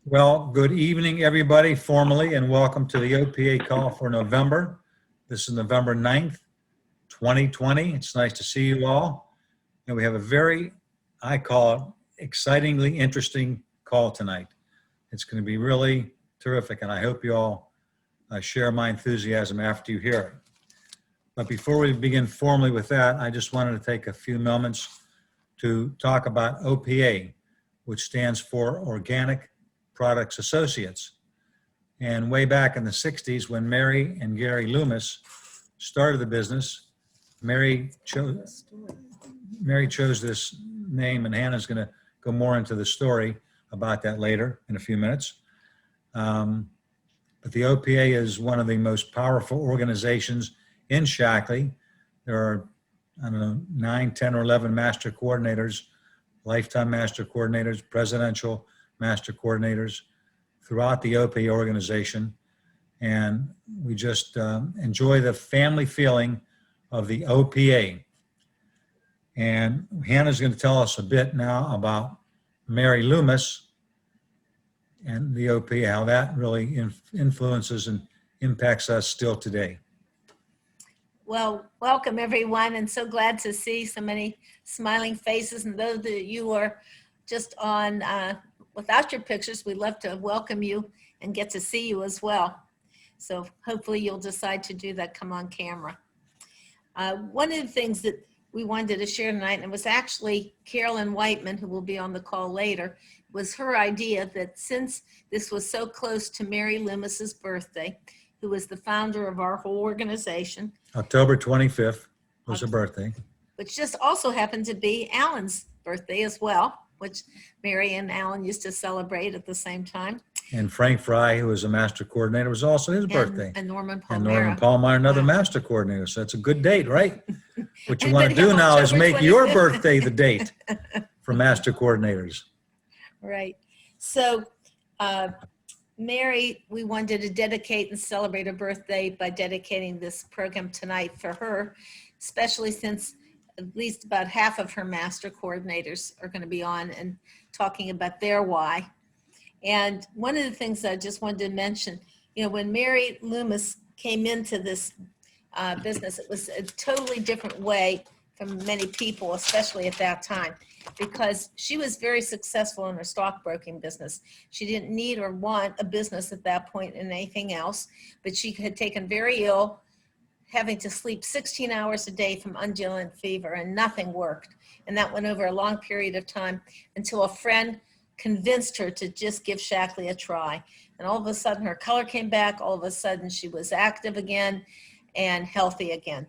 Well, good evening, everybody, formally, and welcome to the OPA call for November. This is November 9th, 2020. It's nice to see you all. And we have a very, I call it, excitingly interesting call tonight. It's going to be really terrific, and I hope you all share my enthusiasm after you hear it. But before we begin formally with that, I just wanted to take a few moments to talk about OPA, which stands for Organic Products Associates. And way back in the 60s, when Mary and Gary Loomis started the business, Mary chose this name, and Hannah's going to go more into the story about that later in a few minutes. But the OPA is one of the most powerful organizations in Shaklee. There are, 9, 10, or 11 master coordinators, lifetime master coordinators, presidential master coordinators throughout the OPA organization. And we just enjoy the family feeling of the OPA. And Hannah's going to tell us a bit now about Mary Loomis and the OPA, how that really influences and impacts us still today. Well, welcome everyone, and so glad to see so many smiling faces. And those of you who are just on without your pictures, we'd love to welcome you and get to see you as well. So hopefully you'll decide to do that, come on camera. One of the things that we wanted to share tonight, and it was actually Carolyn Whiteman, who will be on the call later, was her idea that since this was so close to Mary Loomis's birthday, who was the founder of our whole organization. October 25th was her birthday. Which just also happened to be Alan's birthday as well, which Mary and Alan used to celebrate at the same time. And Frank Fry, who was a master coordinator, was also his birthday. And Norman Palmyra. And Norman Palmyra, another Wow. master coordinator. So it's a good date, right? What you Anybody want to do have now is October make your 25th? birthday the date for master coordinators. Right. So Mary, we wanted to dedicate and celebrate her birthday by dedicating this program tonight for her, especially since at least about half of her master coordinators are going to be on and talking about their why. And one of the things I just wanted to mention, when Mary Loomis came into this business, it was a totally different way from many people, especially at that time, because she was very successful in her stockbroking business. She didn't need or want a business at that point in anything else, but she had taken very ill, having to sleep 16 hours a day from undulant fever, and nothing worked. And that went over a long period of time until a friend convinced her to just give Shaklee a try. And all of a sudden her color came back. All of a sudden she was active again and healthy again.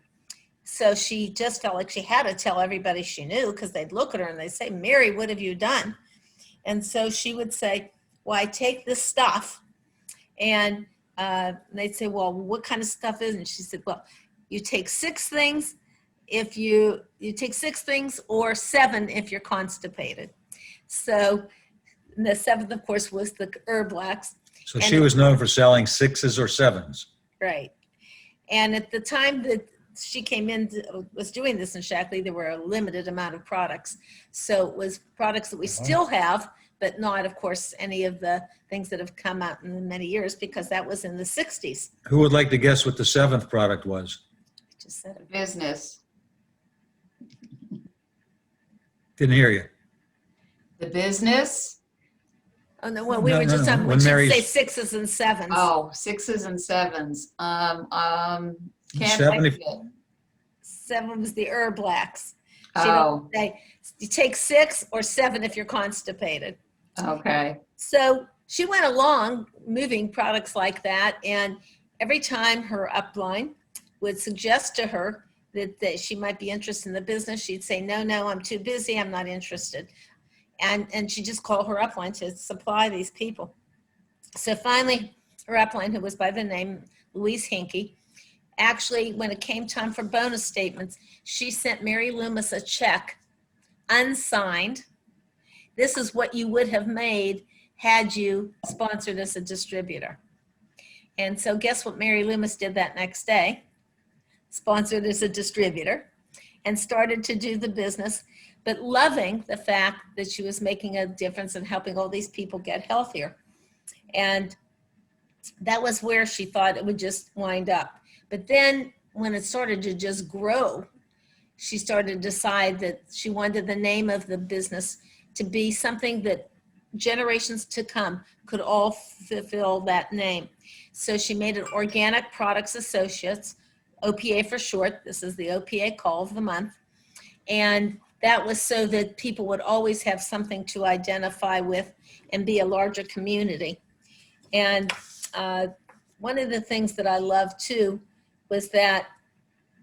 So she just felt like she had to tell everybody she knew, because they'd look at her and they'd say, Mary, what have you done? And so she would say, well, I take this stuff. And they'd say, well, what kind of stuff is it? And she said, well, you take 6 things if you take 6 things, or 7 if you're constipated. So the 7th, of course, was the Herblax. So she was known for selling 6s or 7s. Right. And at the time that she came in, was doing this in Shaklee, there were a limited amount of products. So it was products that we still have, but not, of course, any of the things that have come out in many years, because that was in the 60s. Who would like to guess what the 7th product was? I just said it. Business. Didn't hear you. The business? Oh, no, well, we No, were no, just no. on, we When should Mary's- say 6s and 7s. Oh, 6s and 7s. Can't 70 think of it. 7 was the Herblax. She Oh, would say, you take 6 or 7 if you're constipated. okay. So she went along moving products like that, and every time her upline would suggest to her that she might be interested in the business, she'd say, no, I'm too busy, I'm not interested. And she'd just call her upline to supply these people. So finally, her upline, who was by the name Louise Hinkey, actually, when it came time for bonus statements, she sent Mary Loomis a check, unsigned. This is what you would have made had you sponsored as a distributor. And so guess what Mary Loomis did that next day? Sponsored as a distributor and started to do the business, but loving the fact that she was making a difference and helping all these people get healthier. And that was where she thought it would just wind up. But then when it started to just grow, she started to decide that she wanted the name of the business to be something that generations to come could all fulfill that name. So she made it Organic Products Associates, OPA for short. This is the OPA call of the month. And that was so that people would always have something to identify with and be a larger community. And one of the things that I loved too was that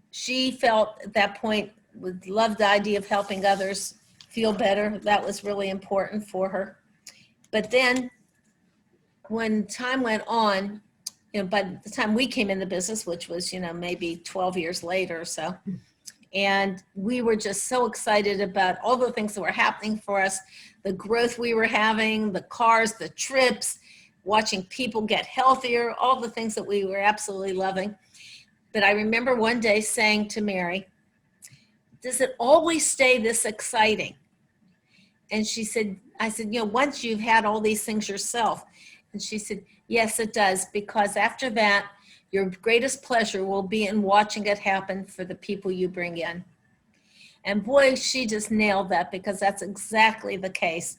she felt at that point would love the idea of helping others feel better. That was really important for her. But then when time went on, by the time we came in the business, which was, maybe 12 years later or so, and we were just so excited about all the things that were happening for us, the growth we were having, the cars, the trips, watching people get healthier, all the things that we were absolutely loving. But I remember one day saying to Mary, does it always stay this exciting? And she said, I said, once you've had all these things yourself. And she said, yes, it does. Because after that, your greatest pleasure will be in watching it happen for the people you bring in. And boy, she just nailed that, because that's exactly the case.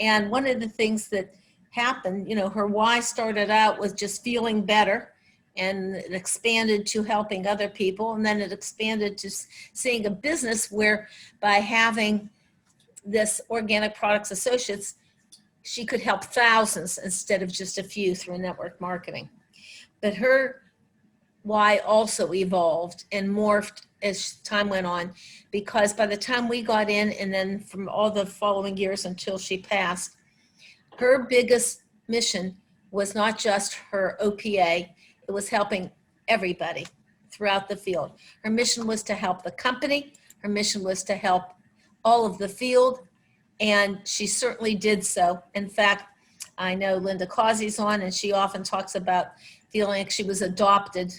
And one of the things that happened, her why started out with just feeling better, and it expanded to helping other people. And then it expanded to seeing a business where by having this Organic Products Associates, she could help thousands instead of just a few through network marketing. But her why also evolved and morphed as time went on, because by the time we got in, and then from all the following years until she passed, her biggest mission was not just her OPA, it was helping everybody throughout the field. Her mission was to help the company, her mission was to help all of the field, and she certainly did so. In fact, I know Linda Causey's on, and she often talks about feeling like she was adopted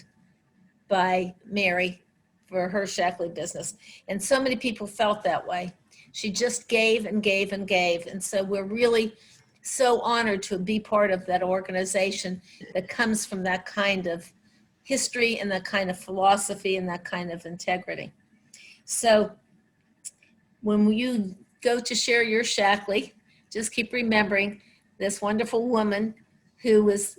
by Mary for her Shackley business. And so many people felt that way. She just gave and gave and gave. And so we're really so honored to be part of that organization that comes from that kind of history and that kind of philosophy and that kind of integrity. So when you go to share your Shackley, just keep remembering this wonderful woman who was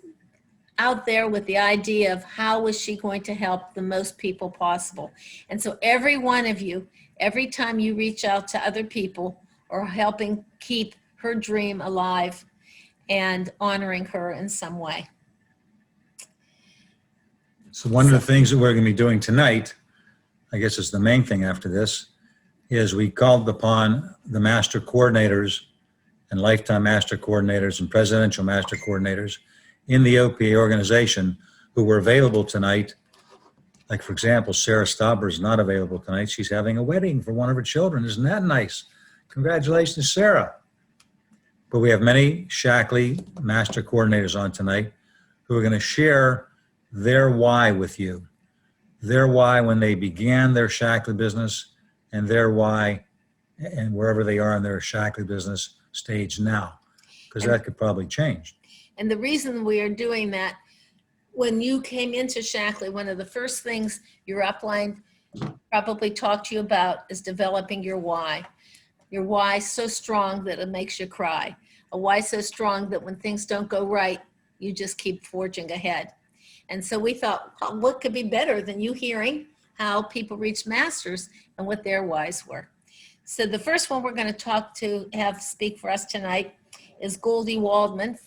out there with the idea of how was she going to help the most people possible. And so every one of you, every time you reach out to other people or helping keep her dream alive and honoring her in some way. So one of the things that we're going to be doing tonight, I guess is the main thing after this, is we called upon the master coordinators and lifetime master coordinators and presidential master coordinators in the OPA organization who were available tonight. Like, for example, Sarah Stauber is not available tonight. She's having a wedding for one of her children. Isn't that nice? Congratulations, Sarah. But we have many Shackley master coordinators on tonight who are going to share their why with you. Their why when they began their Shackley business, and their why and wherever they are in their Shackley business stage now, because that could probably change. And the reason we are doing that, when you came into Shackley, one of the first things your upline probably talked to you about is developing your why. Your why so strong that it makes you cry. A why so strong that when things don't go right, you just keep forging ahead. And so we thought, well, what could be better than you hearing how people reach masters and what their whys were. So the first one we're going to have speak for us tonight is Goldie Waldman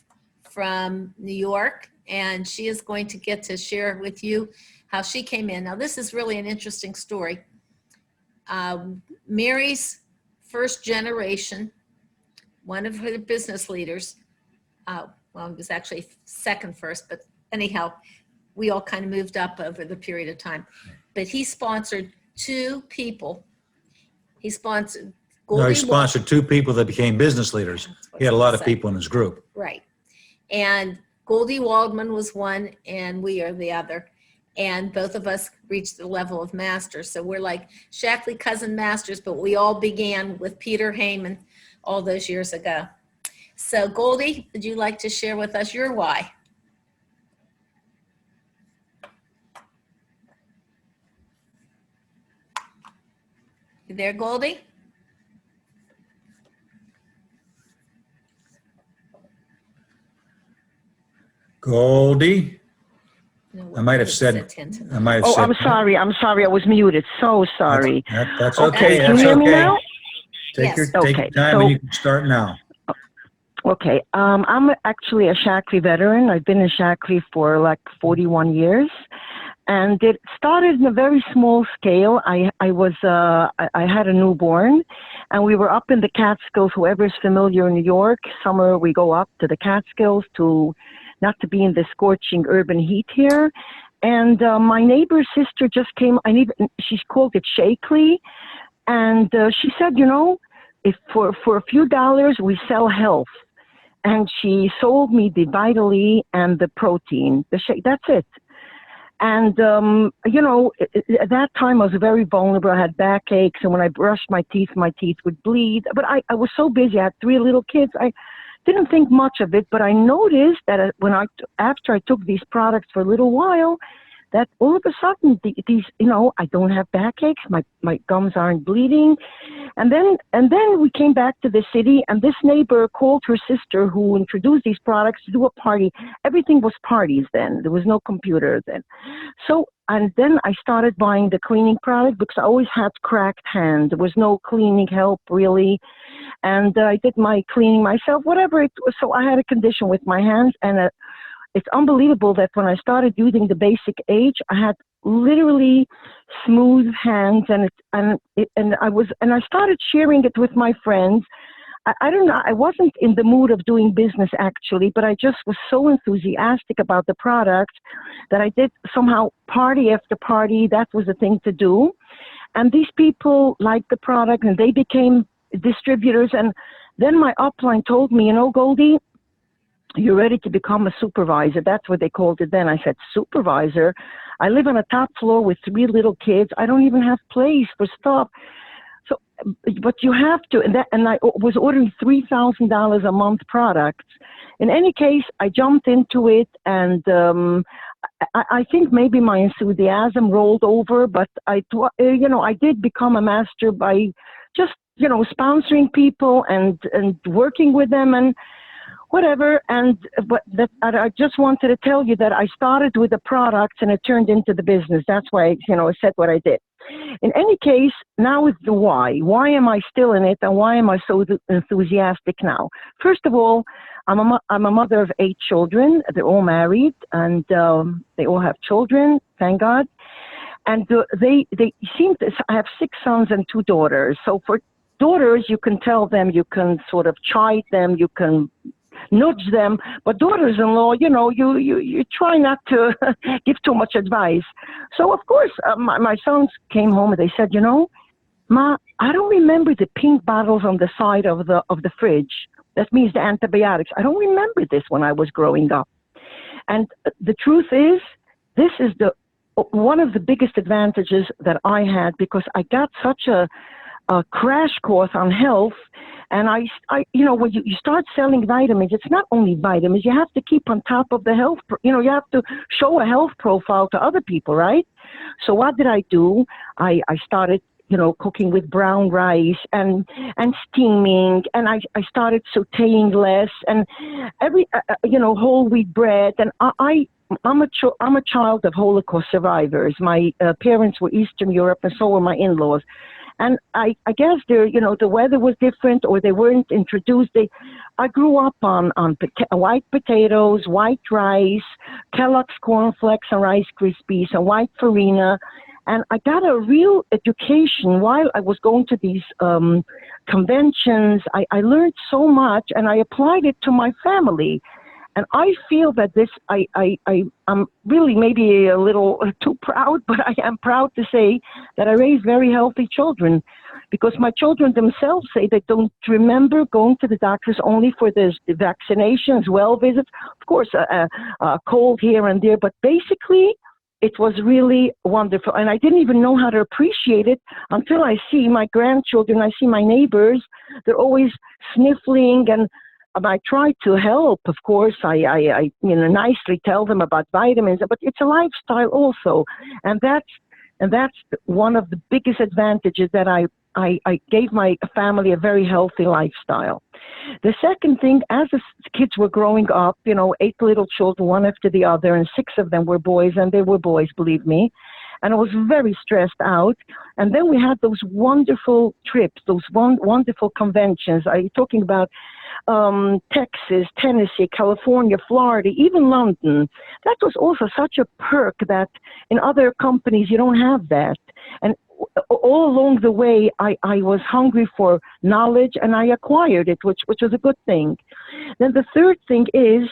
from New York. And she is going to get to share with you how she came in. Now, this is really an interesting story. Mary's first generation, one of her business leaders, well, it was actually second first, but anyhow, we all kind of moved up over the period of time. But he sponsored two people. He sponsored Goldie. No, he sponsored two people that became business leaders. He had a lot of people in his group. Right. And Goldie Waldman was one, and we are the other. And both of us reached the level of master. So we're like Shackley cousin masters, but we all began with Peter Heyman all those years ago. So Goldie, would you like to share with us your why? You there, Goldie? Goldie, No, I might have it's said, at 10 tonight. I might have Oh, said. I'm sorry. I'm sorry. I was muted. So sorry. That's Okay, okay. Can you That's hear me okay. now? Take your Yes. Okay, time so- and you can start now. Okay. I'm actually a Shaklee veteran. I've been in Shaklee for like 41 years. And it started in a very small scale. I had a newborn, and we were up in the Catskills. Whoever's familiar in New York, summer we go up to the Catskills to not to be in the scorching urban heat here. And my neighbor's sister just came. She's called it Shaklee, and she said, you know, if for a few dollars we sell health. And she sold me the Vitally and the protein. That's it. And, you know, at that time I was very vulnerable. I had backaches, and when I brushed my teeth would bleed. But I was so busy. I had 3 little kids. I didn't think much of it, but I noticed that after I took these products for a little while, that all of a sudden these, you know, I don't have backaches. My gums aren't bleeding. And then we came back to the city, and this neighbor called her sister who introduced these products to do a party. Everything was parties then. There was no computer then. So, and then I started buying the cleaning product because I always had cracked hands. There was no cleaning help really. And I did my cleaning myself, whatever it was. So I had a condition with my hands, and it's unbelievable that when I started using the Basic Age, I had literally smooth hands, and I started sharing it with my friends. I don't know, I wasn't in the mood of doing business actually, but I just was so enthusiastic about the product that I did somehow party after party. That was the thing to do. And these people liked the product, and they became distributors. And then my upline told me, you know, Goldie, you're ready to become a supervisor. That's what they called it then. I said, supervisor? I live on a top floor with 3 little kids. I don't even have place for stuff. So, but you have to, and I was ordering $3,000 a month products. In any case, I jumped into it, and I think maybe my enthusiasm rolled over, but I did become a master by just, you know, sponsoring people and working with them and whatever. But I just wanted to tell you that I started with the products and it turned into the business. That's why, you know, I said what I did. In any case, now is the why. Why am I still in it, and why am I so enthusiastic now? First of all, I'm a mother of 8 children. They're all married, and they all have children, thank God. And they seem to have 6 sons and 2 daughters. So for daughters, you can tell them, you can sort of chide them, you can nudge them, but daughters-in-law, you know, you try not to give too much advice. So of course, my sons came home and they said, you know, Ma, I don't remember the pink bottles on the side of the fridge. That means the antibiotics. I don't remember this when I was growing up. And the truth is, this is one of the biggest advantages that I had, because I got such a crash course on health. And I you know, when you start selling vitamins, it's not only vitamins. You have to keep on top of the health. You know, you have to show a health profile to other people, right? So what did I do? I started, you know, cooking with brown rice and steaming, and I started sautéing less, and you know, whole wheat bread. And I'm a child of Holocaust survivors. My parents were Eastern Europe, and so were my in-laws. And I guess you know, the weather was different, or they weren't introduced. I grew up on white potatoes, white rice, Kellogg's Corn Flakes and Rice Krispies, and white farina. And I got a real education while I was going to these conventions. I learned so much, and I applied it to my family. And I feel that I'm really maybe a little too proud, but I am proud to say that I raised very healthy children, because my children themselves say they don't remember going to the doctors only for the vaccinations, well visits, of course, a cold here and there, but basically it was really wonderful. And I didn't even know how to appreciate it until I see my grandchildren, I see my neighbors, they're always sniffling, and I try to help. Of course, I nicely tell them about vitamins, but it's a lifestyle also, and that's one of the biggest advantages that I gave my family a very healthy lifestyle. The second thing, as the kids were growing up, 8 little children, one after the other, and 6 of them were boys, and they were boys, believe me. And I was very stressed out. And then we had those wonderful trips, those wonderful conventions. I'm talking about Texas, Tennessee, California, Florida, even London. That was also such a perk that in other companies you don't have that. And all along the way, I was hungry for knowledge, and I acquired it, which was a good thing. Then the third thing is,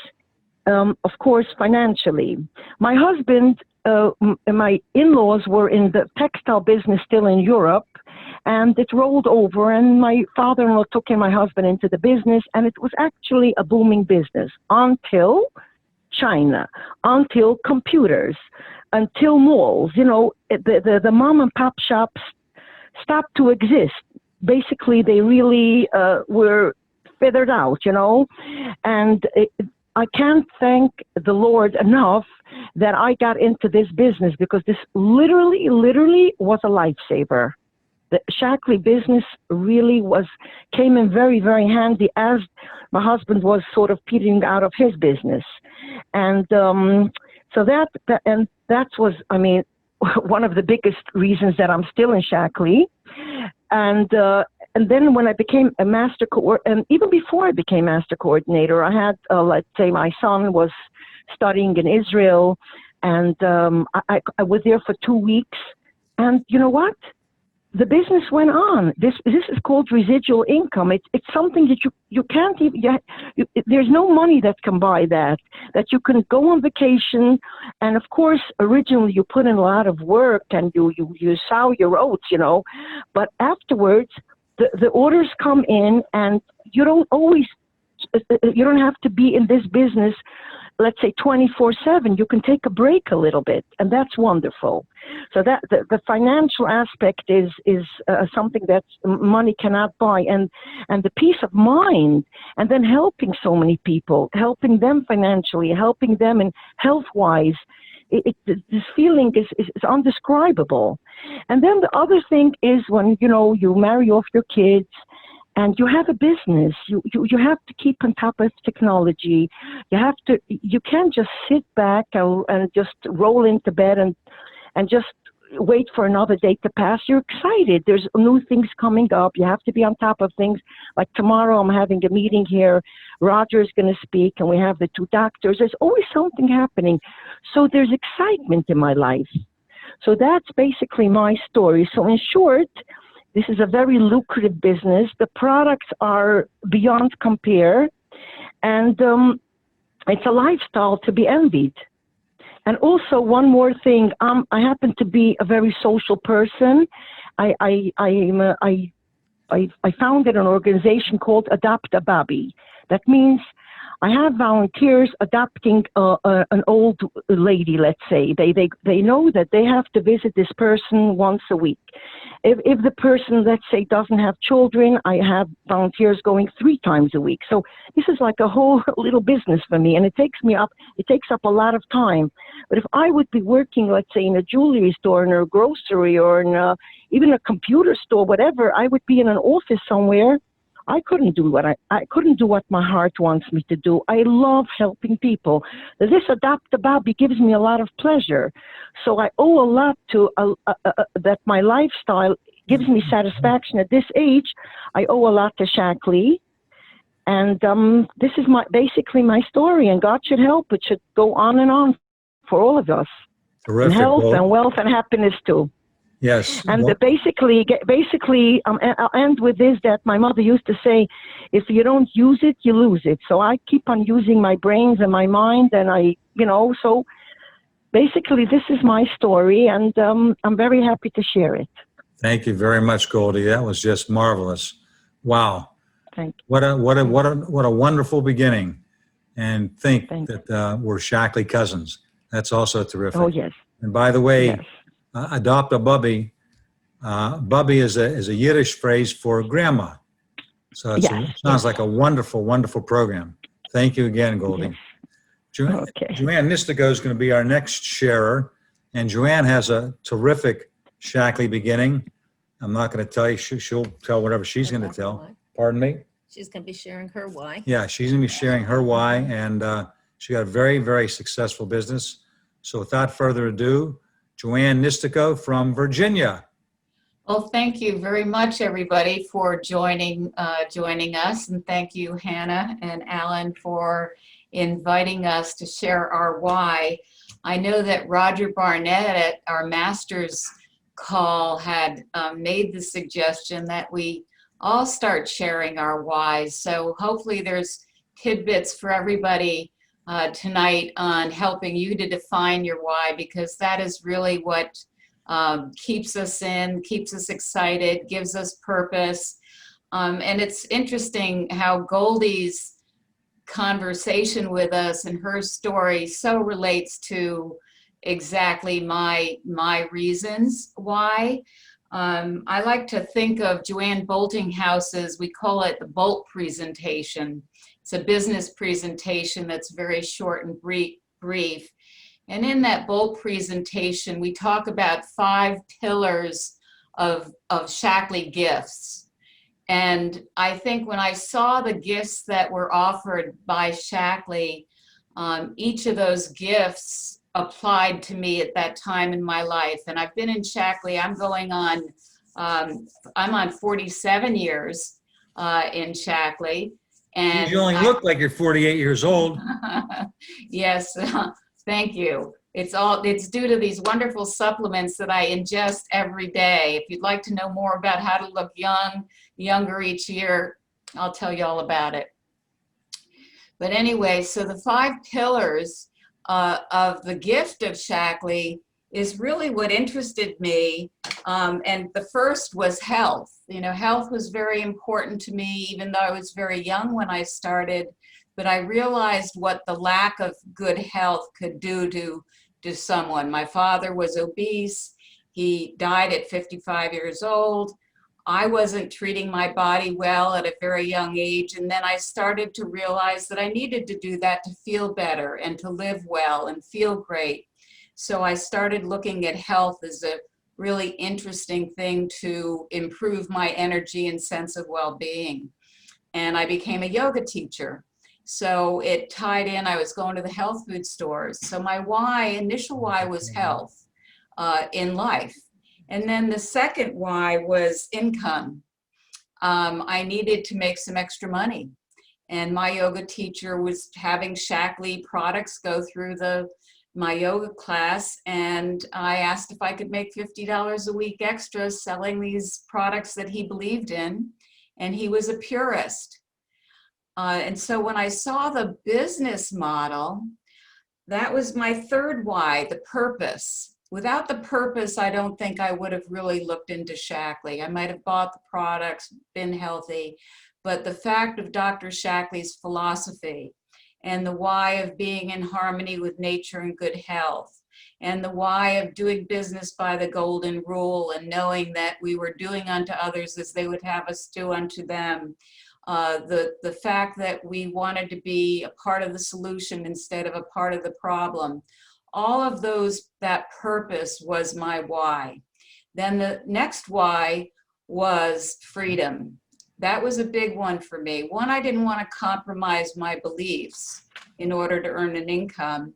of course, financially. My husband, my in-laws were in the textile business still in Europe, and it rolled over, and my father-in-law took my husband into the business, and it was actually a booming business until China, until computers, until malls. The mom and pop shops stopped to exist. Basically, they really were feathered out, and I can't thank the Lord enough that I got into this business, because this literally was a lifesaver. The Shaklee business really came in very, very handy as my husband was sort of petering out of his business. And so that was, one of the biggest reasons that I'm still in Shaklee. And then when I became a master and even before I became master coordinator, I had, let's say, my son was studying in Israel, and I was there for 2 weeks. And you know what? The business went on. This is called residual income. It's something that you can't even. There's no money that can buy that. That you can go on vacation, and of course, originally you put in a lot of work and you sow your oats, but afterwards the orders come in, and you don't have to be in this business, let's say 24/7. You can take a break a little bit, and that's wonderful. So that the financial aspect is something that money cannot buy, and the peace of mind, and then helping so many people, helping them financially, helping them in health-wise. This feeling is undescribable. And then the other thing is when you marry off your kids, and you have a business, you have to keep on top of technology. You can't just sit back and just roll into bed and just wait for another day to pass. You're excited. There's new things coming up. You have to be on top of things. Like tomorrow, I'm having a meeting here. Roger is going to speak, and we have the 2 doctors. There's always something happening. So there's excitement in my life. So that's basically my story. So in short, this is a very lucrative business. The products are beyond compare, and it's a lifestyle to be envied. And also one more thing, I happen to be a very social person. I founded an organization called Adopt a Baby. That means I have volunteers adopting an old lady, let's say. They know that they have to visit this person once a week. If the person, let's say, doesn't have children, I have volunteers going 3 times a week. So this is like a whole little business for me, and it takes up a lot of time. But if I would be working, let's say, in a jewelry store, in a grocery, or in even a computer store, whatever, I would be in an office somewhere. I couldn't do what my heart wants me to do. I love helping people. This Adopt a Baby gives me a lot of pleasure. So I owe a lot to that. My lifestyle gives me satisfaction at this age. I owe a lot to Shaklee. And this is basically my story, and God should help. It should go on and on for all of us. Terrific. And health Well, and wealth and happiness too. yes. And Well, basically, I'll end with this, that my mother used to say, if you don't use it, you lose it. So I keep on using my brains and my mind, and so basically this is my story, and I'm very happy to share it. thank you very much, Goldie. That was just marvelous. Wow. Thank you. What a wonderful beginning. And think Thank that we're Shaklee cousins. That's also terrific. Oh, yes. And by the way, Yes. Adopt a Bubby. Bubby is a Yiddish phrase for grandma. So it Yes. sounds like a wonderful, wonderful program. Thank you again, Goldie. Okay. Joanne Nistico is going to be our next sharer. And Joanne has a terrific Shackley beginning. I'm not going to tell you. She'll tell whatever she's going to tell. Pardon me? She's going to be sharing her why. Yeah, she's going to be sharing her why. And she got a very, very successful business. So without further ado, Joanne Nistico from Virginia. Well, thank you very much, everybody, for joining us. And thank you, Hannah and Alan, for inviting us to share our why. I know that Roger Barnett at our master's call had made the suggestion that we all start sharing our whys. So hopefully there's tidbits for everybody tonight on helping you to define your why, because that is really what keeps us excited, gives us purpose. And it's interesting how Goldie's conversation with us and her story so relates to exactly my reasons why. I like to think of Joanne Boltinghouse's, we call it the Bolt presentation. It's a business presentation that's very short and brief. And in that Bolt presentation, we talk about 5 pillars of Shackley gifts. And I think when I saw the gifts that were offered by Shackley, each of those gifts applied to me at that time in my life. And I've been in Shackley, I'm on 47 years in Shackley. And You only look like you're 48 years old. Yes, thank you. It's due to these wonderful supplements that I ingest every day. If you'd like to know more about how to look younger each year, I'll tell you all about it. But anyway, so the 5 pillars of the gift of Shackley is really what interested me. And the first was health. You know, health was very important to me, even though I was very young when I started. But I realized what the lack of good health could do to someone. My father was obese. He died at 55 years old. I wasn't treating my body well at a very young age. And then I started to realize that I needed to do that to feel better and to live well and feel great. So I started looking at health as a really interesting thing to improve my energy and sense of well-being. And I became a yoga teacher. So it tied in, I was going to the health food stores. So my initial why was health in life. And then the second why was income. I needed to make some extra money. And my yoga teacher was having Shackley products go through my yoga class. And I asked if I could make $50 a week extra selling these products that he believed in. And he was a purist. And so when I saw the business model, that was my third why, the purpose. Without the purpose, I don't think I would have really looked into Shackley. I might have bought the products, been healthy, but the fact of Dr. Shackley's philosophy and the why of being in harmony with nature and good health, and the why of doing business by the golden rule and knowing that we were doing unto others as they would have us do unto them. The fact that we wanted to be a part of the solution instead of a part of the problem. All of that purpose was my why. Then the next why was freedom. That was a big one for me. One, I didn't want to compromise my beliefs in order to earn an income.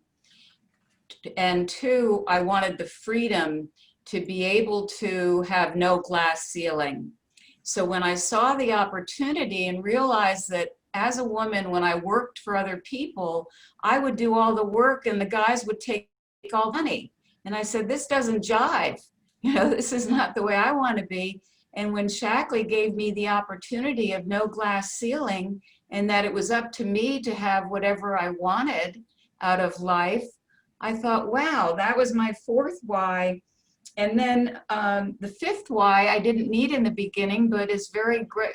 And 2, I wanted the freedom to be able to have no glass ceiling. So when I saw the opportunity and realized that as a woman, when I worked for other people, I would do all the work and the guys would take all the money. And I said, this doesn't jive. You know, this is not the way I want to be. And when Shackley gave me the opportunity of no glass ceiling and that it was up to me to have whatever I wanted out of life, I thought, wow, that was my 4th why. And then the 5th why I didn't need in the beginning, but is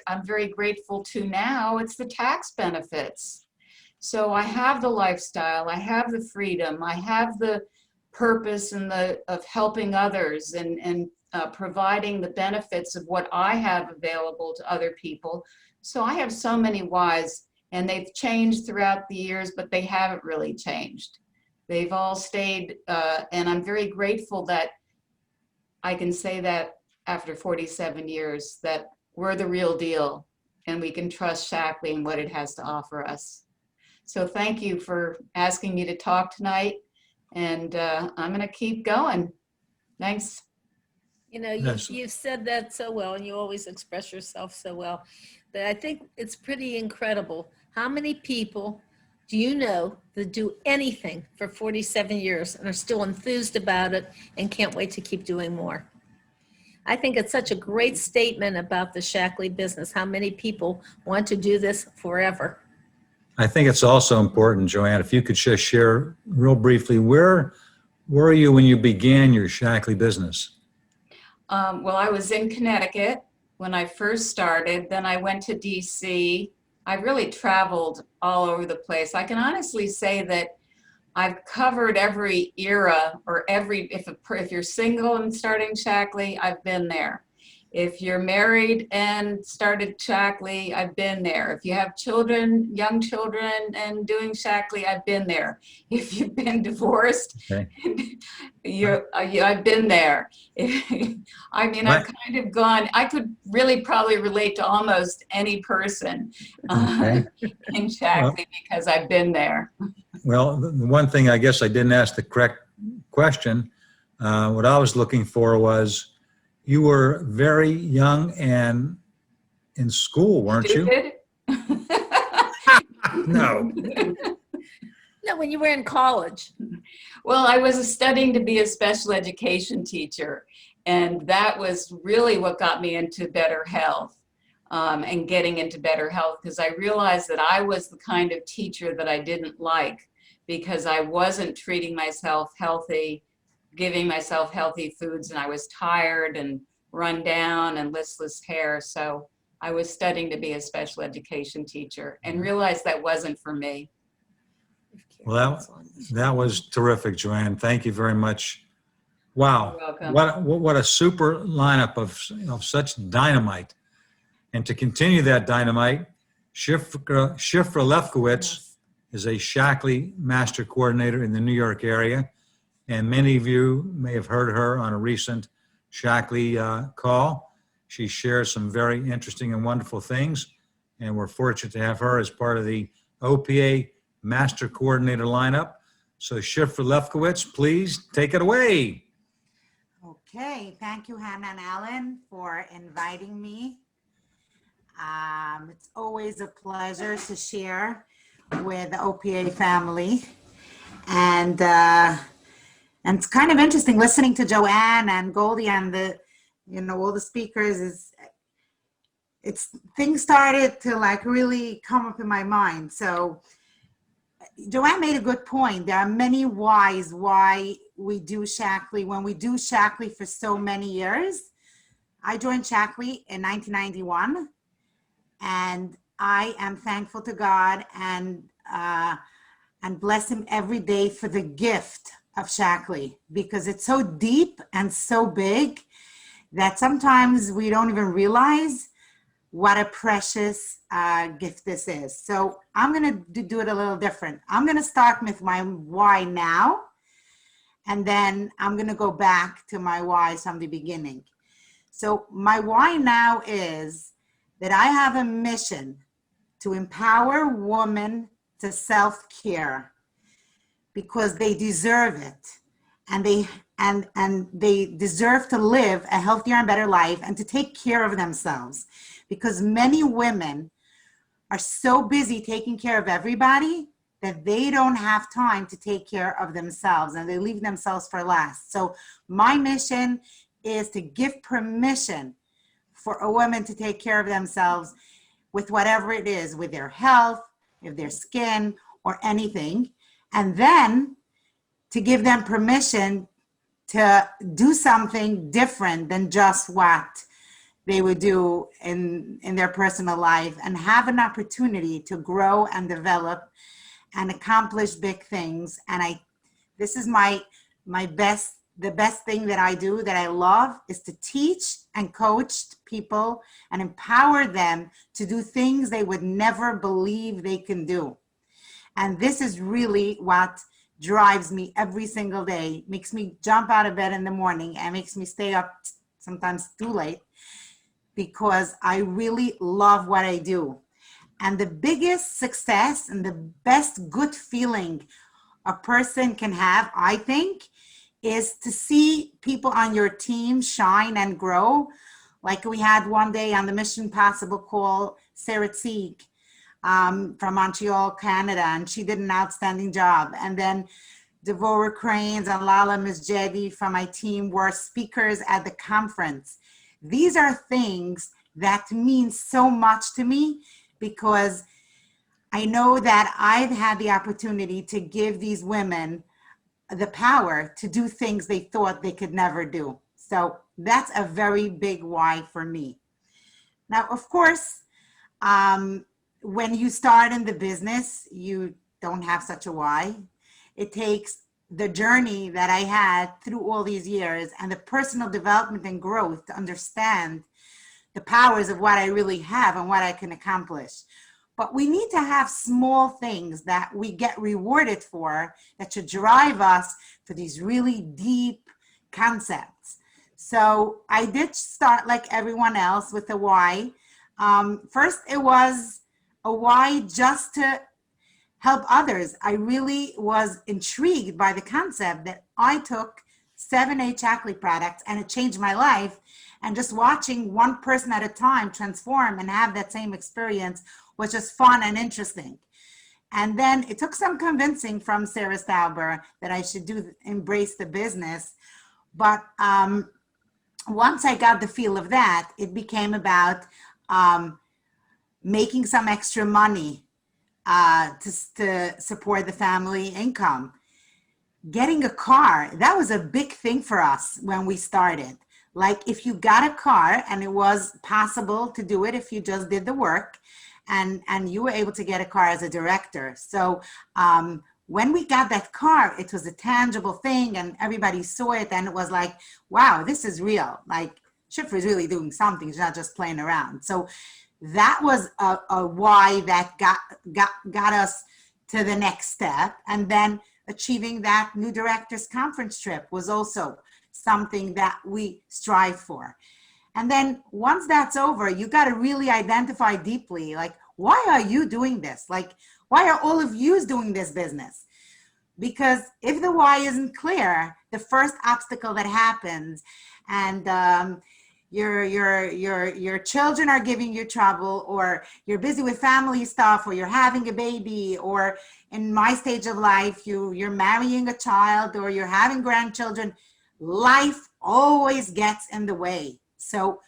I'm very grateful to now. It's the tax benefits. So I have the lifestyle, I have the freedom, I have the purpose and of helping others and providing the benefits of what I have available to other people. So I have so many whys, and they've changed throughout the years, but they haven't really changed. They've all stayed, and I'm very grateful that I can say that after 47 years, that we're the real deal and we can trust Shaklee and what it has to offer us. So thank you for asking me to talk tonight, and I'm gonna keep going. Thanks. You know, Yes. you've said that so well, and you always express yourself so well, that I think it's pretty incredible. How many people do you know that do anything for 47 years and are still enthused about it and can't wait to keep doing more? I think it's such a great statement about the Shaklee business, how many people want to do this forever. I think it's also important, Joanne, if you could just share real briefly, where were you when you began your Shaklee business? Well, I was in Connecticut when I first started. Then I went to DC. I really traveled all over the place. I can honestly say that I've covered every era, or if you're single and starting Shaklee, I've been there. If you're married and started Shaklee, I've been there. If you have children, young children, and doing Shaklee, I've been there. If you've been divorced, Okay. I've been there. I mean, I've kind of gone, I could really probably relate to almost any person Okay. in Shaklee because I've been there. Well, the one thing I guess I didn't ask the correct question. What I was looking for was, you were very young and in school, weren't you? Stupid? No. No, when you were in college. Well, I was studying to be a special education teacher, and that was really what got me into better health, and getting into better health, because I realized that I was the kind of teacher that I didn't like, because I wasn't treating myself healthy, giving myself healthy foods, and I was tired and run down and listless hair. So I was studying to be a special education teacher and realized that wasn't for me. Well, that was terrific, Joanne. Thank you very much. Wow. You're welcome. What a super lineup of such dynamite. And to continue that dynamite, Shifra Lefkowitz is a Shaklee Master Coordinator in the New York area. And many of you may have heard her on a recent Shaklee call. She shares some very interesting and wonderful things. And we're fortunate to have her as part of the OPA Master Coordinator lineup. So Shifra Lefkowitz, please take it away. Okay, thank you, Hannah and Alan, for inviting me. It's always a pleasure to share with the OPA family. And it's kind of interesting listening to Joanne and Goldie and all the speakers. Things started to like really come up in my mind. So Joanne made a good point. There are many whys why we do Shaklee. When we do Shaklee for so many years, I joined Shaklee in 1991, and I am thankful to God and bless him every day for the gift of Shaklee, because it's so deep and so big that sometimes we don't even realize what a precious gift this is. So I'm going to do it a little different. I'm going to start with my why now, and then I'm going to go back to my whys from the beginning. So my why now is that I have a mission to empower women to self-care, because they deserve it, and they deserve to live a healthier and better life and to take care of themselves, because many women are so busy taking care of everybody that they don't have time to take care of themselves, and they leave themselves for last. So my mission is to give permission for a woman to take care of themselves with whatever it is, with their health, with their skin, or anything. And then to give them permission to do something different than just what they would do in their personal life, and have an opportunity to grow and develop and accomplish big things. And this is my best the best thing that I do that I love is to teach and coach people and empower them to do things they would never believe they can do. And this is really what drives me every single day, makes me jump out of bed in the morning and makes me stay up sometimes too late, because I really love what I do. And the biggest success and the best good feeling a person can have, I think, is to see people on your team shine and grow. Like we had one day on the Mission Possible call, Sarah Teague from Montreal, Canada, and she did an outstanding job. And then Devorah Cranes and Lala Misjedi from my team were speakers at the conference. These are things that mean so much to me, because I know that I've had the opportunity to give these women the power to do things they thought they could never do. So that's a very big why for me. Now, of course, when you start in the business, you don't have such a why. It takes the journey that I had through all these years and the personal development and growth to understand the powers of what I really have and what I can accomplish. But we need to have small things that we get rewarded for that should drive us for these really deep concepts. So I did start like everyone else with a why. First, it was a why just to help others. I really was intrigued by the concept that I took 7-8 Shaklee products and it changed my life. And just watching one person at a time transform and have that same experience was just fun and interesting. And then it took some convincing from Sarah Stauber that I should embrace the business. But once I got the feel of that, it became about making some extra money to support the family income. Getting a car, that was a big thing for us when we started. Like if you got a car, and it was possible to do it if you just did the work, and you were able to get a car as a director. So when we got that car, it was a tangible thing and everybody saw it and it was like, wow, this is real. Like Schiffer is really doing something, he's not just playing around. So that was a why that got us to the next step. And then achieving that new directors conference trip was also something that we strive for. And then once that's over, you got to really identify deeply, like, why are you doing this? Like, why are all of you doing this business? Because if the why isn't clear, the first obstacle that happens, and your children are giving you trouble, or you're busy with family stuff, or you're having a baby, or in my stage of life, you're marrying a child, or you're having grandchildren, life always gets in the way. So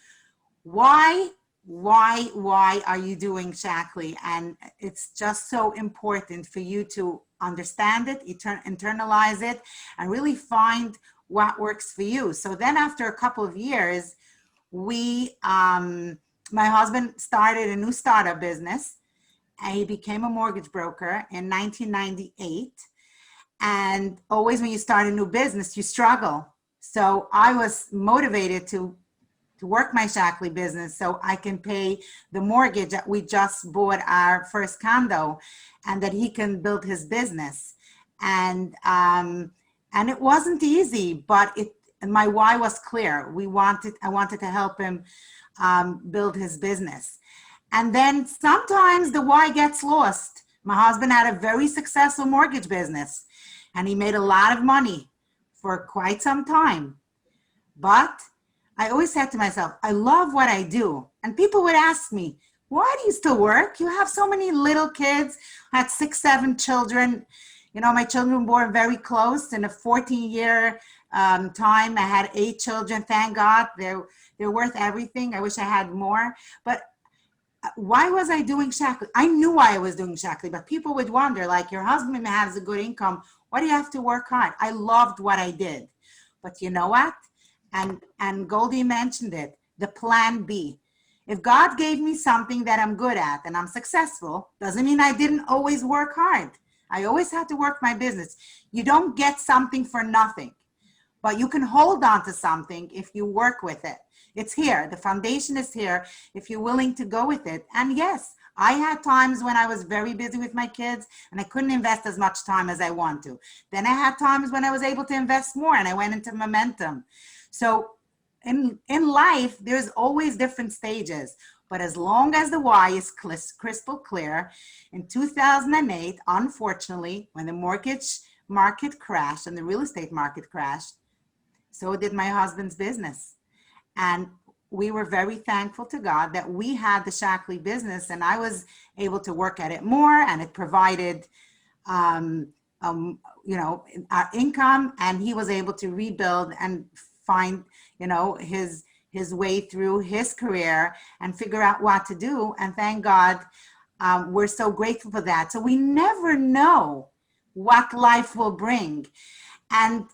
why are you doing Shaklee? And it's just so important for you to understand it, internalize it, and really find what works for you. So then after a couple of years, my husband started a new startup business, and he became a mortgage broker in 1998. And always when you start a new business, you struggle. So I was motivated to work my Shaklee business so I can pay the mortgage that we just bought our first condo, and that he can build his business. And it wasn't easy, but my why was clear. I wanted to help him build his business. And then sometimes the why gets lost. My husband had a very successful mortgage business, and he made a lot of money for quite some time. But I always said to myself, I love what I do. And people would ask me, why do you still work? You have so many little kids. I had 6, 7 children. You know, my children were born very close. In a 14-year time, I had 8 children. Thank God. They're worth everything. I wish I had more. But why was I doing Shaklee? I knew why I was doing Shaklee, but people would wonder, like, your husband has a good income. Why do you have to work hard? I loved what I did. But you know what? And Goldie mentioned it, the plan B. If God gave me something that I'm good at and I'm successful, doesn't mean I didn't always work hard. I always had to work my business. You don't get something for nothing. but you can hold on to something if you work with it. It's here. The foundation is here if you're willing to go with it. And yes, I had times when I was very busy with my kids and I couldn't invest as much time as I want to. Then I had times when I was able to invest more and I went into momentum. So in life, there's always different stages. But as long as the why is crystal clear, in 2008, unfortunately, when the mortgage market crashed and the real estate market crashed, so did my husband's business. And we were very thankful to God that we had the Shaklee business and I was able to work at it more, and it provided, our income, and he was able to rebuild and find, his way through his career and figure out what to do. And thank God, we're so grateful for that. So we never know what life will bring. And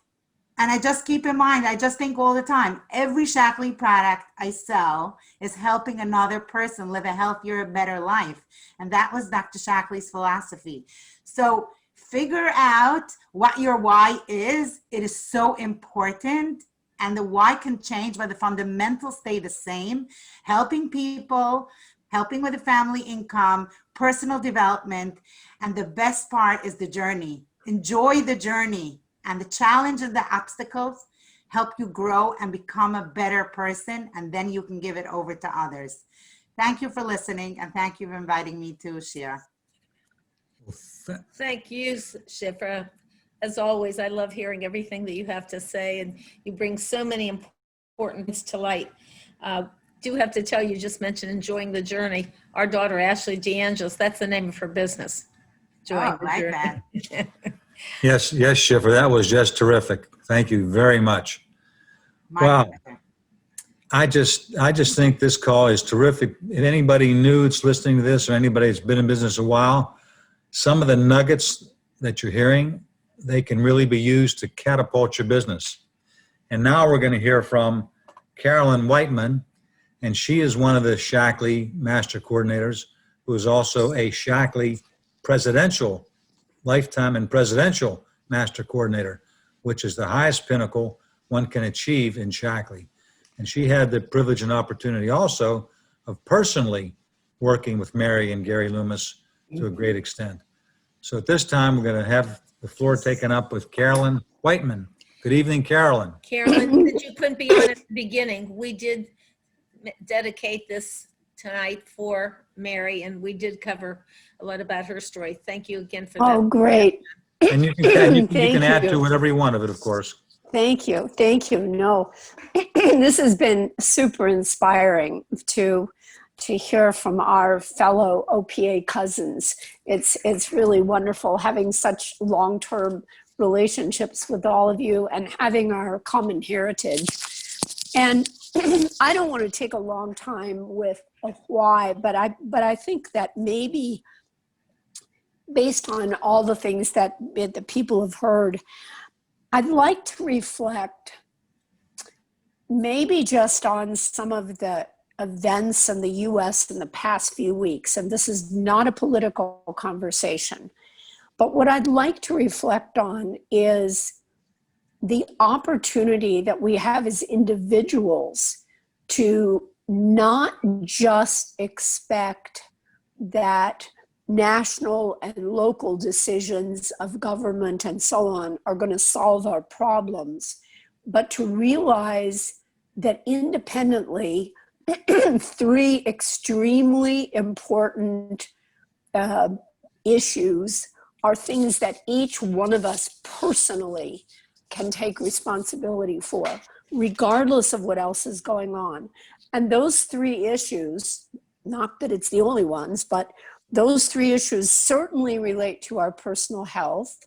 I just keep in mind, I just think all the time, every Shaklee product I sell is helping another person live a healthier, better life. And that was Dr. Shaklee's philosophy. So figure out what your why is. It is so important. And the why can change, but the fundamentals stay the same. Helping people, helping with the family income, personal development. And the best part is the journey. Enjoy the journey. And the challenge and the obstacles help you grow and become a better person. And then you can give it over to others. Thank you for listening. And thank you for inviting me to share. Thank you, Shifra. As always, I love hearing everything that you have to say, and you bring so many important things to light. Do have to tell you, just mentioned enjoying the journey. Our daughter, Ashley DeAngelis, that's the name of her business. Enjoying the journey. That. Yes, Schiffer, that was just terrific. Thank you very much. Wow. I just think this call is terrific. If anybody new that's listening to this, or anybody that's been in business a while, some of the nuggets that you're hearing, they can really be used to catapult your business. And now we're going to hear from Carolyn Whiteman, and she is one of the Shaklee Master Coordinators, who is also a Shaklee Presidential Lifetime and Presidential Master Coordinator, which is the highest pinnacle one can achieve in Shaklee. And she had the privilege and opportunity also of personally working with Mary and Gary Loomis to a great extent. So at this time, we're going to have the floor taken up with Carolyn Whiteman. Good evening, Carolyn. Carolyn, since you couldn't be on at the beginning, we did dedicate this tonight for Mary, and we did cover a lot about her story. Thank you again for that. Oh, great. And you can add you. to whatever you want of it, of course. Thank you. Thank you. No, this has been super inspiring to hear from our fellow OPA cousins. It's really wonderful having such long-term relationships with all of you and having our common heritage. And I don't want to take a long time with a why, but I think that maybe based on all the things that the people have heard, I'd like to reflect maybe just on some of the events in the US in the past few weeks. And this is not a political conversation, but what I'd like to reflect on is the opportunity that we have as individuals to not just expect that national and local decisions of government and so on are going to solve our problems, but to realize that independently, three extremely important issues are things that each one of us personally can take responsibility for, regardless of what else is going on. And those three issues, not that it's the only ones, but those three issues certainly relate to our personal health.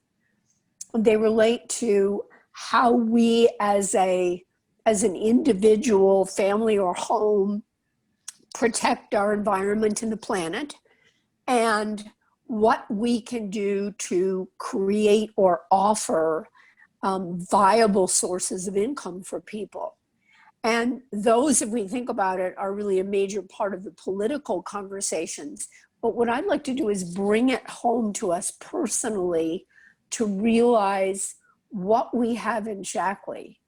They relate to how we as an individual, family, or home protect our environment and the planet, and what we can do to create or offer viable sources of income for people. And those, if we think about it, are really a major part of the political conversations. But what I'd like to do is bring it home to us personally to realize what we have in Shaklee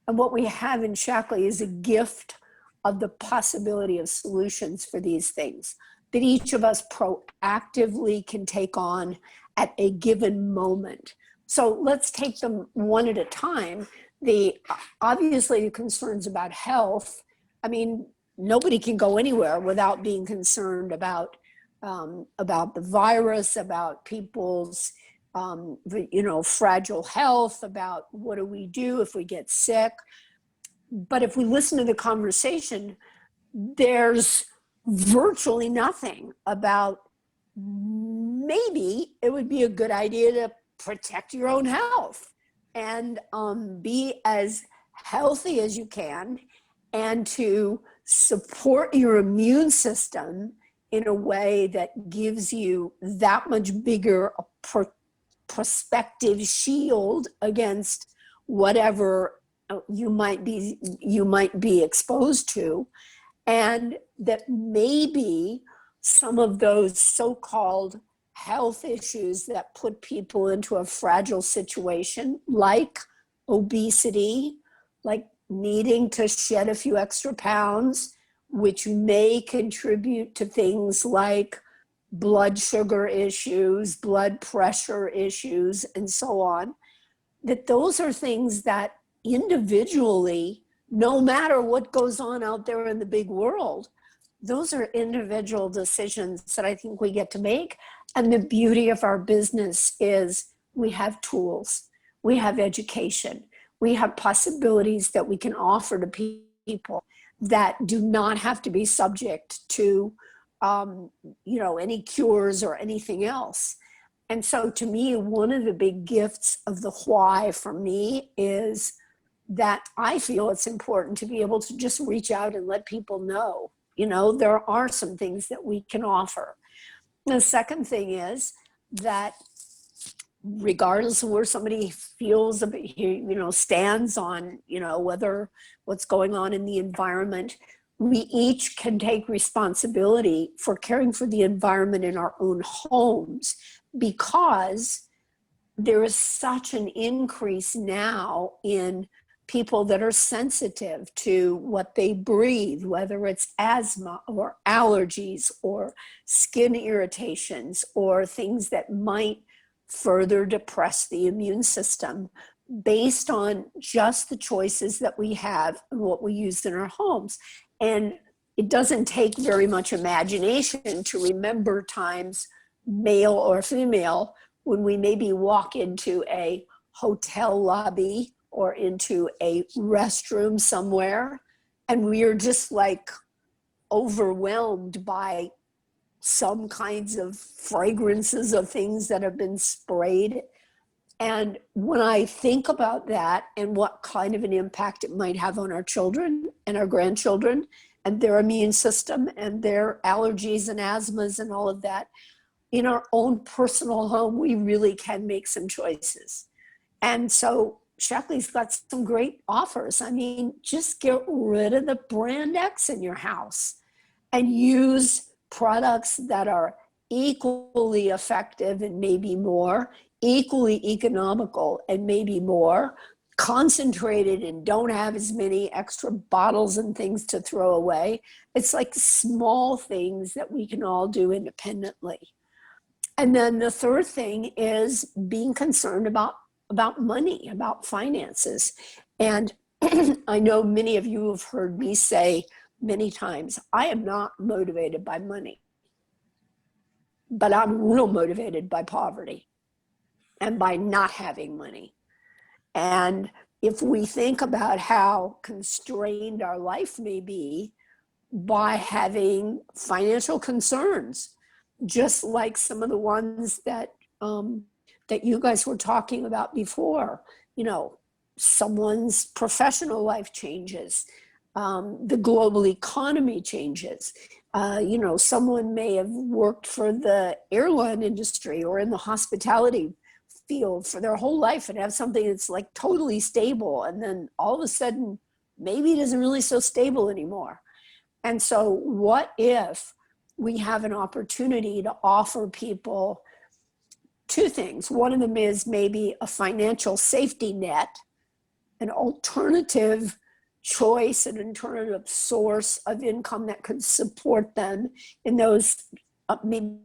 And what we have in Shaklee is a gift of the possibility of solutions for these things that each of us proactively can take on at a given moment. So let's take them one at a time. Obviously the concerns about health, I mean, nobody can go anywhere without being concerned about the virus, about people's fragile health, about what do we do if we get sick. But if we listen to the conversation, there's virtually nothing about maybe it would be a good idea to protect your own health and be as healthy as you can, and to support your immune system in a way that gives you that much bigger prospective shield against whatever you might be exposed to. And that maybe some of those so-called health issues that put people into a fragile situation, like obesity, like needing to shed a few extra pounds, which may contribute to things like blood sugar issues, blood pressure issues, and so on, that those are things that individually, no matter what goes on out there in the big world, those are individual decisions that I think we get to make. And the beauty of our business is we have tools, we have education, we have possibilities that we can offer to people that do not have to be subject to any cures or anything else. And so to me, one of the big gifts of the why for me is that I feel it's important to be able to just reach out and let people know, there are some things that we can offer. The second thing is that regardless of where somebody feels, stands on, whether what's going on in the environment, we each can take responsibility for caring for the environment in our own homes, because there is such an increase now in people that are sensitive to what they breathe, whether it's asthma or allergies or skin irritations or things that might further depress the immune system, based on just the choices that we have and what we use in our homes. And it doesn't take very much imagination to remember times, male or female, when we maybe walk into a hotel lobby or into a restroom somewhere, and we are just like overwhelmed by some kinds of fragrances of things that have been sprayed. And when I think about that and what kind of an impact it might have on our children and our grandchildren and their immune system and their allergies and asthmas and all of that, in our own personal home, we really can make some choices. And so Shaklee's got some great offers. I mean, just get rid of the brand X in your house and use products that are equally effective and maybe more, equally economical and maybe more, concentrated and don't have as many extra bottles and things to throw away. It's like small things that we can all do independently. And then the third thing is being concerned about money, about finances. And I know many of you have heard me say many times, I am not motivated by money, but I'm real motivated by poverty and by not having money. And if we think about how constrained our life may be by having financial concerns, just like some of the ones that you guys were talking about before, someone's professional life changes, the global economy changes. Someone may have worked for the airline industry or in the hospitality field for their whole life and have something that's like totally stable. And then all of a sudden, maybe it isn't really so stable anymore. And so what if we have an opportunity to offer people two things? One of them is maybe a financial safety net an alternative choice, an alternative source of income that could support them in those maybe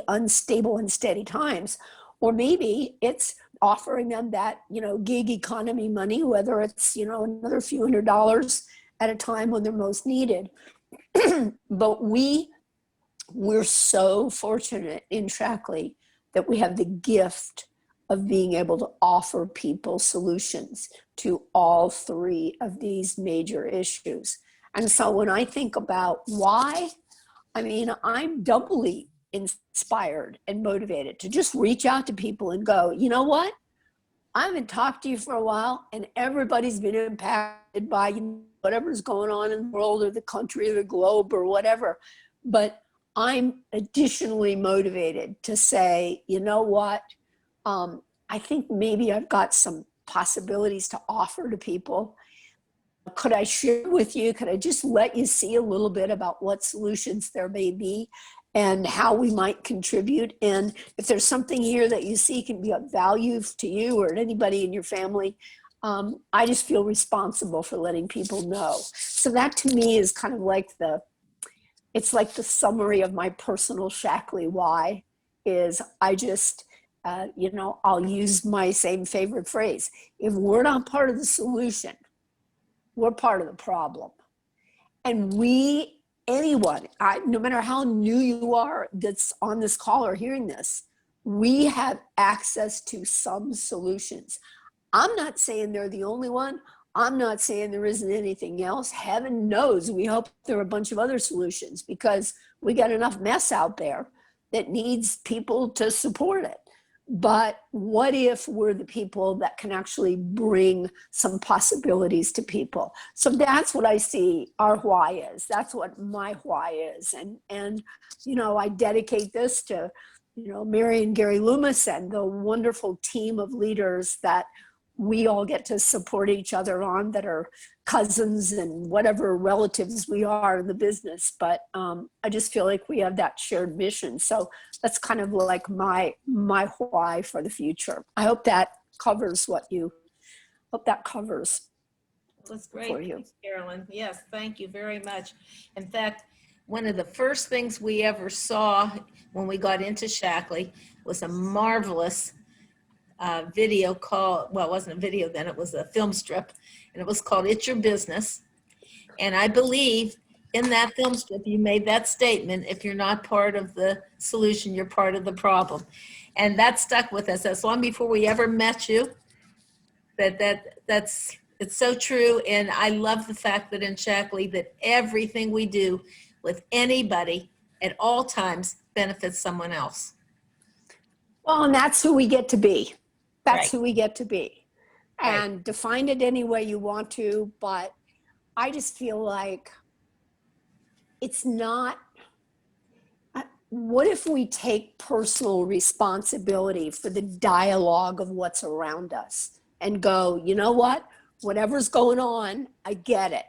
unstable and steady times. Or maybe it's offering them that, gig economy money, whether it's, another few $100s at a time when they're most needed. But we're so fortunate in Shaklee that we have the gift of being able to offer people solutions to all three of these major issues. And so when I think about why, I'm doubly inspired and motivated to just reach out to people and go, you know what? I haven't talked to you for a while, and everybody's been impacted by whatever's going on in the world or the country or the globe or whatever. But I'm additionally motivated to say, you know what? I think maybe I've got some possibilities to offer to people. Could I share with you? Could I just let you see a little bit about what solutions there may be and how we might contribute? And if there's something here that you see can be of value to you or anybody in your family, I just feel responsible for letting people know. So that to me is kind of like it's like the summary of my personal Shaklee why is I just, I'll use my same favorite phrase. If we're not part of the solution, we're part of the problem. And anyone, no matter how new you are that's on this call or hearing this, we have access to some solutions. I'm not saying they're the only one. I'm not saying there isn't anything else. Heaven knows we hope there are a bunch of other solutions because we got enough mess out there that needs people to support it. But what if we're the people that can actually bring some possibilities to people? So that's what I see our why is. That's what my why is. And I dedicate this to, Mary and Gary Loomis and the wonderful team of leaders that we all get to support each other on that are cousins and whatever relatives we are in the business. But I just feel like we have that shared mission. So that's kind of like my why for the future. I hope that covers That's great. for you. Thanks, Carolyn. Yes, thank you very much. In fact, one of the first things we ever saw when we got into Shaklee was a marvelous video called, well, it wasn't a video then, it was a film strip, and it was called It's Your Business. And I believe in that film strip, you made that statement, if you're not part of the solution, you're part of the problem. And that stuck with us as long before we ever met you. It's so true. And I love the fact that in Shaklee that everything we do with anybody at all times benefits someone else. Well, and that's who we get to be. That's Right. who we get to be. Right. And define it any way you want to, but I just feel like it's not, what if we take personal responsibility for the dialogue of what's around us and go, you know what, whatever's going on, I get it.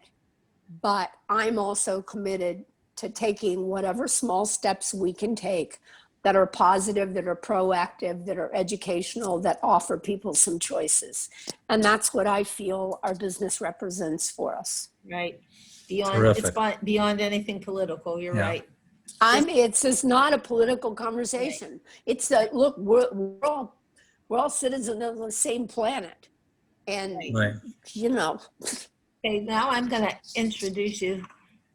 But I'm also committed to taking whatever small steps we can take that are positive, that are proactive, that are educational, that offer people some choices. And that's what I feel our business represents for us. Right. Beyond, Terrific. it's beyond anything political. You're Yeah. right. It's just not a political conversation. It's look, we're all citizens of the same planet. And, Right. Okay, now I'm going to introduce you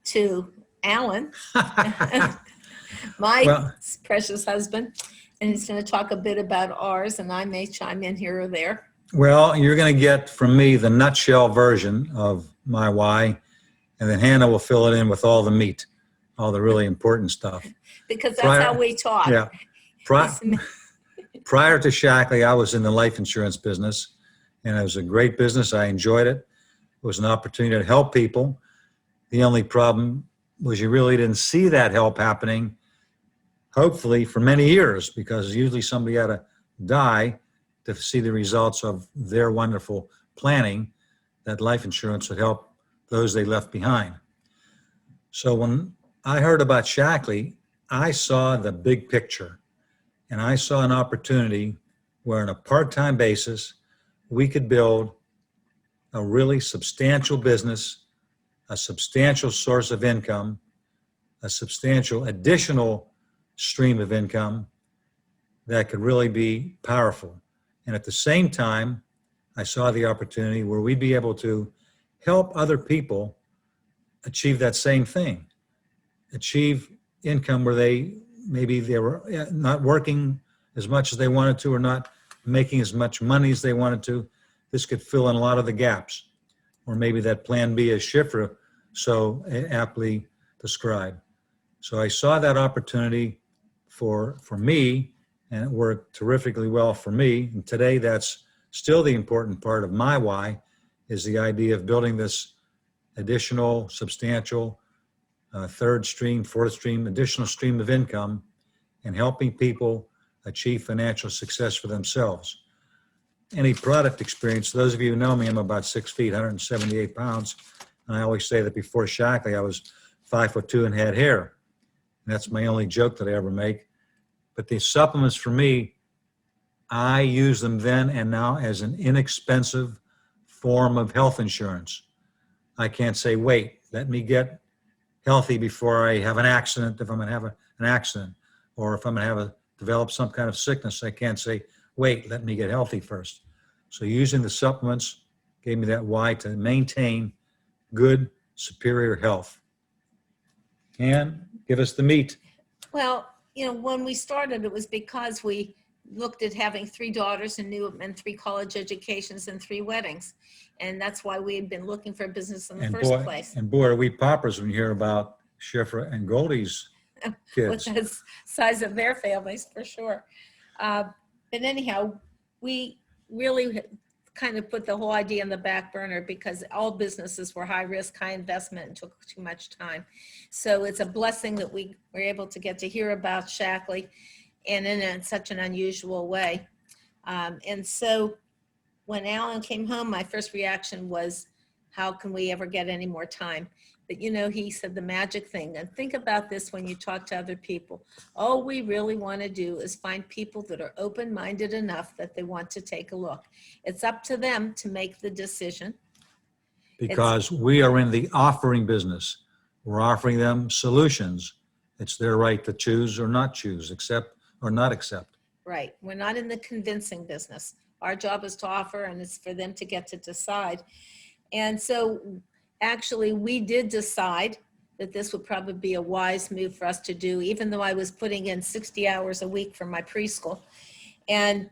to Alan, my Well- precious husband, and he's going to talk a bit about ours, and I may chime in here or there. Well, you're going to get from me the nutshell version of my why, and then Hannah will fill it in with all the meat, all the really important stuff. Because that's Prior- how we talk. Yeah. Prior to Shaklee, I was in the life insurance business, and it was a great business. I enjoyed it. It was an opportunity to help people. The only problem was you really didn't see that help happening, hopefully, for many years, because usually somebody had to die to see the results of their wonderful planning that life insurance would help those they left behind. So when I heard about Shaklee, I saw the big picture, and I saw an opportunity where on a part-time basis, we could build a really substantial business, a substantial source of income, a substantial additional stream of income that could really be powerful. And at the same time, I saw the opportunity where we'd be able to help other people achieve that same thing, achieve income where maybe they were not working as much as they wanted to or not making as much money as they wanted to. This could fill in a lot of the gaps, or maybe that plan B, as Shifra so aptly described. So I saw that opportunity for me, and it worked terrifically well for me. And today, that's still the important part of my why, is the idea of building this additional, substantial, third stream, fourth stream, additional stream of income, and helping people achieve financial success for themselves. Any product experience, those of you who know me, I'm about 6 feet, 178 pounds. And I always say that before Shaklee, I was 5'2" and had hair. And that's my only joke that I ever make. But these supplements for me, I use them then and now as an inexpensive form of health insurance. I can't say, wait, let me get healthy before I have an accident, if I'm going to have an accident, or if I'm going to develop some kind of sickness. I can't say, wait, let me get healthy first. So using the supplements gave me that why to maintain good, superior health. And give us the meat. Well, when we started, it was because we looked at having 3 daughters and 3 college educations and 3 weddings. And that's why we had been looking for a business in the first place. And boy, are we paupers when you hear about Shifra and Goldie's With kids. the size of their families, for sure. But anyhow, we really kind of put the whole idea on the back burner because all businesses were high risk, high investment, and took too much time. So it's a blessing that we were able to get to hear about Shaklee, and in such an unusual way. And so when Alan came home, my first reaction was, how can we ever get any more time? But he said the magic thing, and think about this when you talk to other people. All we really want to do is find people that are open-minded enough that they want to take a look. It's up to them to make the decision. Because we are in the offering business. We're offering them solutions. It's their right to choose or not choose, accept or not accept. Right. We're not in the convincing business. Our job is to offer, and it's for them to get to decide. And so actually, we did decide that this would probably be a wise move for us to do, even though I was putting in 60 hours a week for my preschool. And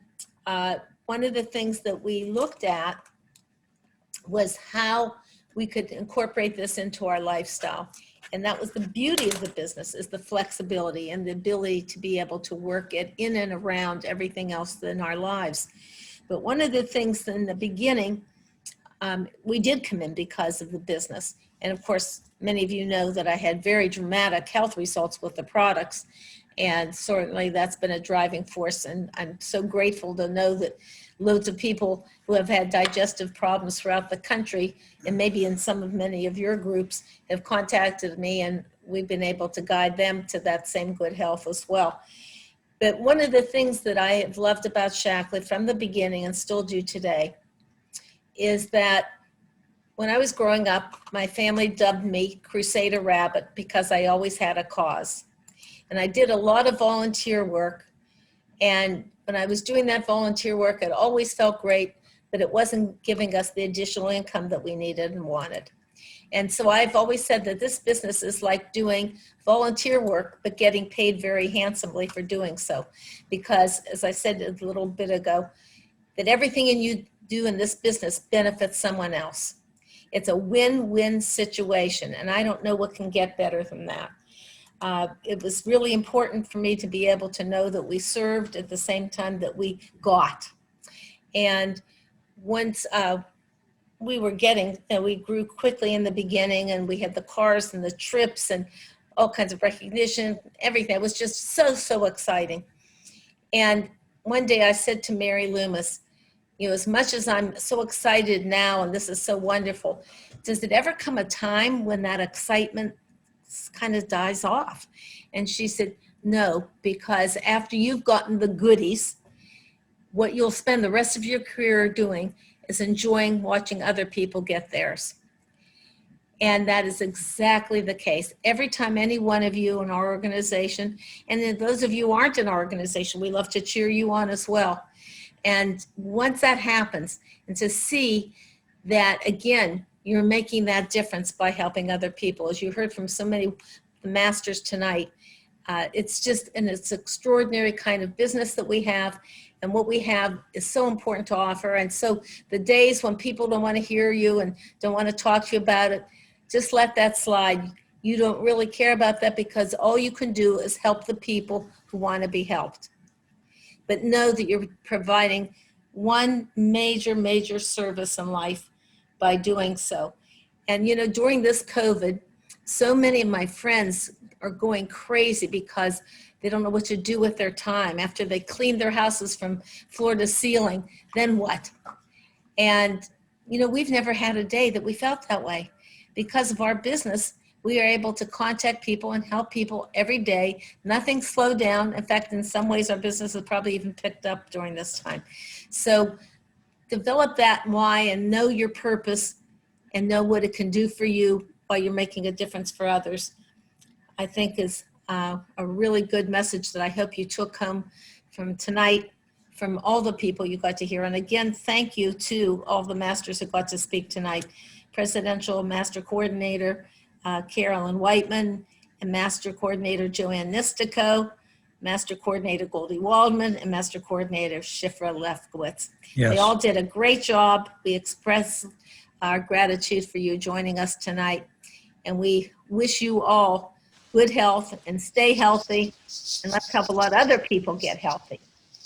one of the things that we looked at was how we could incorporate this into our lifestyle. And that was the beauty of the business, is the flexibility and the ability to be able to work it in and around everything else in our lives. But one of the things in the beginning, we did come in because of the business. And of course, many of you know that I had very dramatic health results with the products. And certainly that's been a driving force. And I'm so grateful to know that loads of people who have had digestive problems throughout the country, and maybe in many of your groups, have contacted me, and we've been able to guide them to that same good health as well. But one of the things that I have loved about Shaklee from the beginning, and still do today, is that when I was growing up, my family dubbed me Crusader Rabbit because I always had a cause. And I did a lot of volunteer work. And when I was doing that volunteer work, it always felt great, but it wasn't giving us the additional income that we needed and wanted. And so I've always said that this business is like doing volunteer work, but getting paid very handsomely for doing so. Because as I said a little bit ago, that everything you do in this business benefits someone else. It's a win-win situation, and I don't know what can get better than that. It was really important for me to be able to know that we served at the same time that we got. And once we grew quickly in the beginning, and we had the cars and the trips and all kinds of recognition, everything. It was just so exciting. And one day I said to Mary Loomis, as much as I'm so excited now, and this is so wonderful, does it ever come a time when that excitement kind of dies off? And she said, no, because after you've gotten the goodies, what you'll spend the rest of your career doing is enjoying watching other people get theirs. And that is exactly the case. Every time any one of you in our organization, and then those of you who aren't in our organization, we love to cheer you on as well. And once that happens, and to see that, again, you're making that difference by helping other people. As you heard from so many masters tonight, it's just an extraordinary kind of business that we have. And what we have is so important to offer. And so the days when people don't want to hear you and don't want to talk to you about it, just let that slide. You don't really care about that, because all you can do is help the people who want to be helped. But know that you're providing one major service in life by doing so. And you know, during this COVID, so many of my friends are going crazy because they don't know what to do with their time. After they clean their houses from floor to ceiling, then what? And you know, we've never had a day that we felt that way. Because of our business, we are able to contact people and help people every day. Nothing slowed down. In fact, in some ways, our business has probably even picked up during this time. So develop that why and know your purpose and know what it can do for you while you're making a difference for others. I think is a really good message that I hope you took home from tonight, from all the people you got to hear. And again, thank you to all the masters who got to speak tonight. Presidential Master Coordinator Carolyn Whiteman, and Master Coordinator Joanne Nistico, Master Coordinator Goldie Waldman, and Master Coordinator Shifra Lefkowitz. Yes. They all did a great job. We express our gratitude for you joining us tonight. And we wish you all good health and stay healthy, and let's help a lot of other people get healthy.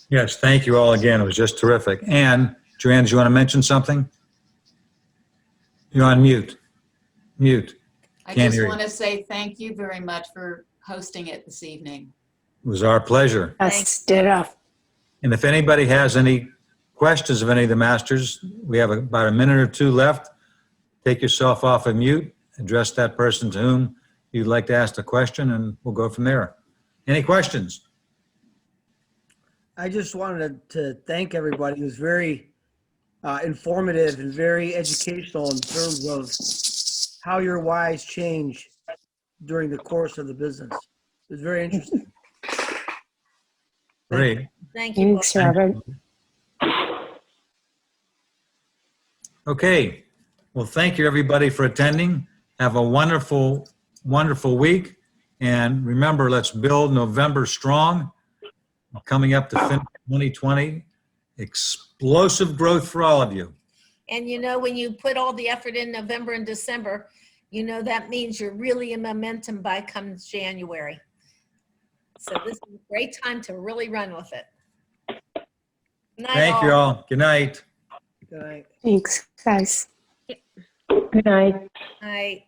Yes, thank you all again. It was just terrific. And Joanne, do you want to mention something? You're on mute. Mute. I Can't just hear you. want to say thank you very much for hosting it this evening. It was our pleasure. Yes, ditto. And if anybody has any questions of any of the masters, we have about a minute or two left. Take yourself off of mute, address that person to whom you'd like to ask the question, and we'll go from there. Any questions? I just wanted to thank everybody. It was very informative and very educational in terms of how your whys change during the course of the business. It was very interesting. Great. Thank you. Thanks, Robert. Okay. Well, thank you, everybody, for attending. Have a wonderful, wonderful week. And remember, let's build November strong. Coming up to finish 2020. Explosive growth for all of you. And you know, when you put all the effort in November and December, you know, that means you're really in momentum by come January. So this is a great time to really run with it. Night Thank you all. Good night. Good night. Thanks, guys. Good night. Night.